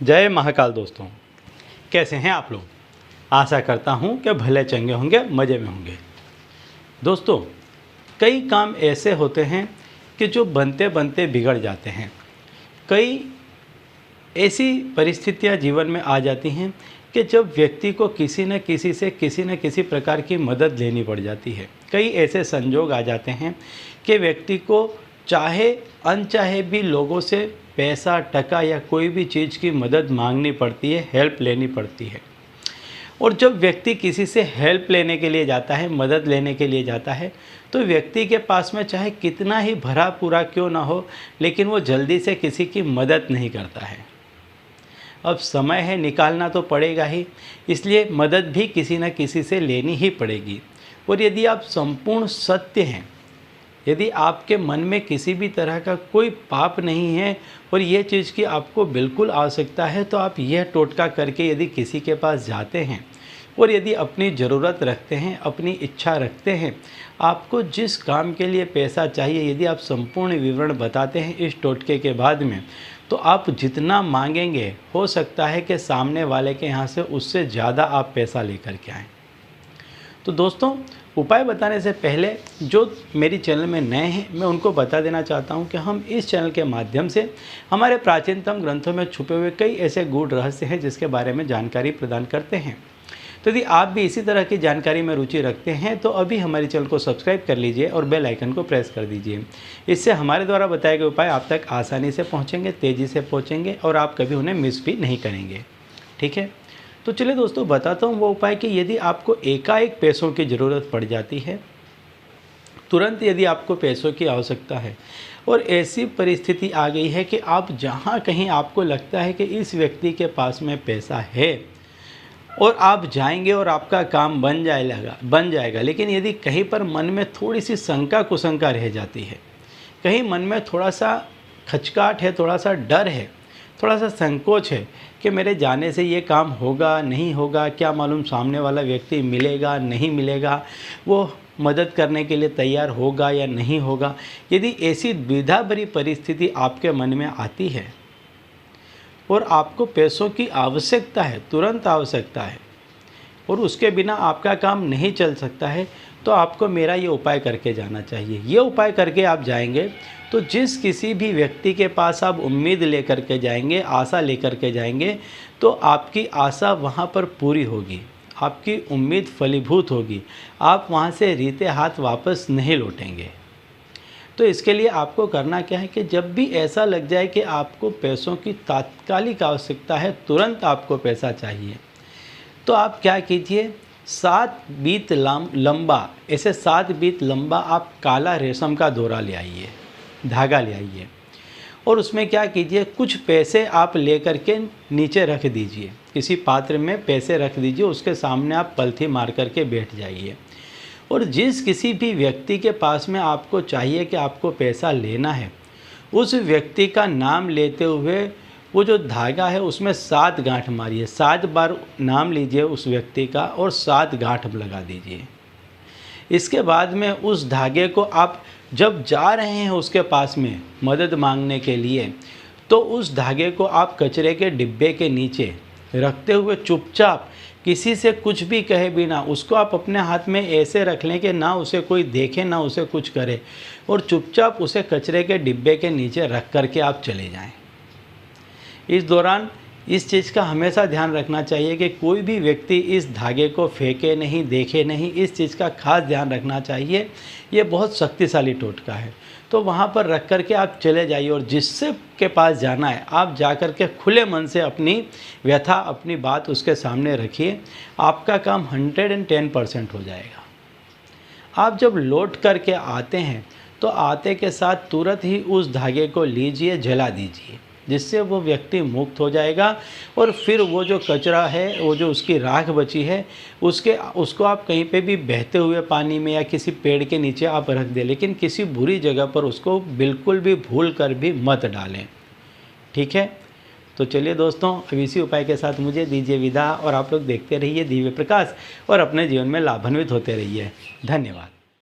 जय महाकाल दोस्तों, कैसे हैं आप लोग। आशा करता हूं कि भले चंगे होंगे, मज़े में होंगे। दोस्तों, कई काम ऐसे होते हैं कि जो बनते बनते बिगड़ जाते हैं। कई ऐसी परिस्थितियां जीवन में आ जाती हैं कि जब व्यक्ति को किसी न किसी से किसी न किसी प्रकार की मदद लेनी पड़ जाती है। कई ऐसे संजोग आ जाते हैं कि व्यक्ति को चाहे अनचाहे भी लोगों से पैसा, टका या कोई भी चीज़ की मदद मांगनी पड़ती है, हेल्प लेनी पड़ती है। और जब व्यक्ति किसी से हेल्प लेने के लिए जाता है, मदद लेने के लिए जाता है, तो व्यक्ति के पास में चाहे कितना ही भरा पूरा क्यों ना हो, लेकिन वो जल्दी से किसी की मदद नहीं करता है। अब समय है, निकालना तो पड़ेगा ही, इसलिए मदद भी किसी न किसी से लेनी ही पड़ेगी। और यदि आप संपूर्ण सत्य हैं, यदि आपके मन में किसी भी तरह का कोई पाप नहीं है और ये चीज़ की आपको बिल्कुल आवश्यकता है, तो आप यह टोटका करके यदि किसी के पास जाते हैं और यदि अपनी ज़रूरत रखते हैं, अपनी इच्छा रखते हैं, आपको जिस काम के लिए पैसा चाहिए, यदि आप संपूर्ण विवरण बताते हैं इस टोटके के बाद में, तो आप जितना मांगेंगे हो सकता है कि सामने वाले के यहाँ से उससे ज़्यादा आप पैसा लेकर के आएँ। तो दोस्तों, उपाय बताने से पहले जो मेरी चैनल में नए हैं, मैं उनको बता देना चाहता हूं कि हम इस चैनल के माध्यम से हमारे प्राचीनतम ग्रंथों में छुपे हुए कई ऐसे गूढ़ रहस्य हैं जिसके बारे में जानकारी प्रदान करते हैं। तो यदि आप भी इसी तरह की जानकारी में रुचि रखते हैं तो अभी हमारे चैनल को सब्सक्राइब कर लीजिए और बेल आइकन को प्रेस कर दीजिए। इससे हमारे द्वारा बताए गए उपाय आप तक आसानी से पहुँचेंगे, तेज़ी से पहुँचेंगे और आप कभी उन्हें मिस भी नहीं करेंगे। ठीक है, तो चलिए दोस्तों, बताता हूँ वो उपाय कि यदि आपको एकाएक पैसों की ज़रूरत पड़ जाती है, तुरंत यदि आपको पैसों की आवश्यकता है और ऐसी परिस्थिति आ गई है कि आप जहाँ कहीं आपको लगता है कि इस व्यक्ति के पास में पैसा है और आप जाएंगे और आपका काम बन जाएगा, लेकिन यदि कहीं पर मन में थोड़ी सी शंका कुशंका रह जाती है, कहीं मन में थोड़ा सा खचकाट है, थोड़ा सा डर है, थोड़ा सा संकोच है कि मेरे जाने से ये काम होगा नहीं होगा, क्या मालूम सामने वाला व्यक्ति मिलेगा नहीं मिलेगा, वो मदद करने के लिए तैयार होगा या नहीं होगा। यदि ऐसी द्विधा भरी परिस्थिति आपके मन में आती है और आपको पैसों की आवश्यकता है, तुरंत आवश्यकता है, और उसके बिना आपका काम नहीं चल सकता है, तो आपको मेरा ये उपाय करके जाना चाहिए। ये उपाय करके आप जाएंगे तो जिस किसी भी व्यक्ति के पास आप उम्मीद लेकर के जाएंगे, आशा लेकर के जाएंगे, तो आपकी आशा वहाँ पर पूरी होगी, आपकी उम्मीद फलीभूत होगी, आप वहाँ से रीते हाथ वापस नहीं लौटेंगे। तो इसके लिए आपको करना क्या है कि जब भी ऐसा लग जाए कि आपको पैसों की तात्कालिक आवश्यकता है, तुरंत आपको पैसा चाहिए, तो आप क्या कीजिए, 7 बीत लंबा, ऐसे 7 बीत लंबा आप काला रेशम का डोरा ले आइए, धागा ले आइए, और उसमें क्या कीजिए, कुछ पैसे आप लेकर के नीचे रख दीजिए, किसी पात्र में पैसे रख दीजिए, उसके सामने आप पलथी मार करके बैठ जाइए। और जिस किसी भी व्यक्ति के पास में आपको चाहिए कि आपको पैसा लेना है, उस व्यक्ति का नाम लेते हुए वो जो धागा है उसमें 7 गांठ मारिए, 7 बार नाम लीजिए उस व्यक्ति का और 7 गांठ लगा दीजिए। इसके बाद में उस धागे को आप जब जा रहे हैं उसके पास में मदद मांगने के लिए, तो उस धागे को आप कचरे के डिब्बे के नीचे रखते हुए चुपचाप, किसी से कुछ भी कहे बिना, उसको आप अपने हाथ में ऐसे रख लें कि ना उसे कोई देखे ना उसे कुछ करे, और चुपचाप उसे कचरे के डिब्बे के नीचे रख करके आप चले जाएं। इस दौरान इस चीज़ का हमेशा ध्यान रखना चाहिए कि कोई भी व्यक्ति इस धागे को फेंके नहीं, देखे नहीं, इस चीज़ का खास ध्यान रखना चाहिए। ये बहुत शक्तिशाली टोटका है। तो वहाँ पर रख कर के आप चले जाइए और जिससे के पास जाना है आप जा कर के खुले मन से अपनी व्यथा, अपनी बात उसके सामने रखिए, आपका काम 110% हो जाएगा। आप जब लौट कर के आते हैं तो आते के साथ तुरंत ही उस धागे को लीजिए, जला दीजिए, जिससे वो व्यक्ति मुक्त हो जाएगा। और फिर वो जो कचरा है, वो जो उसकी राख बची है, उसको आप कहीं पे भी बहते हुए पानी में या किसी पेड़ के नीचे आप रख दें, लेकिन किसी बुरी जगह पर उसको बिल्कुल भी भूल कर भी मत डालें। ठीक है, तो चलिए दोस्तों, अब इसी उपाय के साथ मुझे दीजिए विदा, और आप लोग देखते रहिए दिव्य प्रकाश और अपने जीवन में लाभान्वित होते रहिए। धन्यवाद।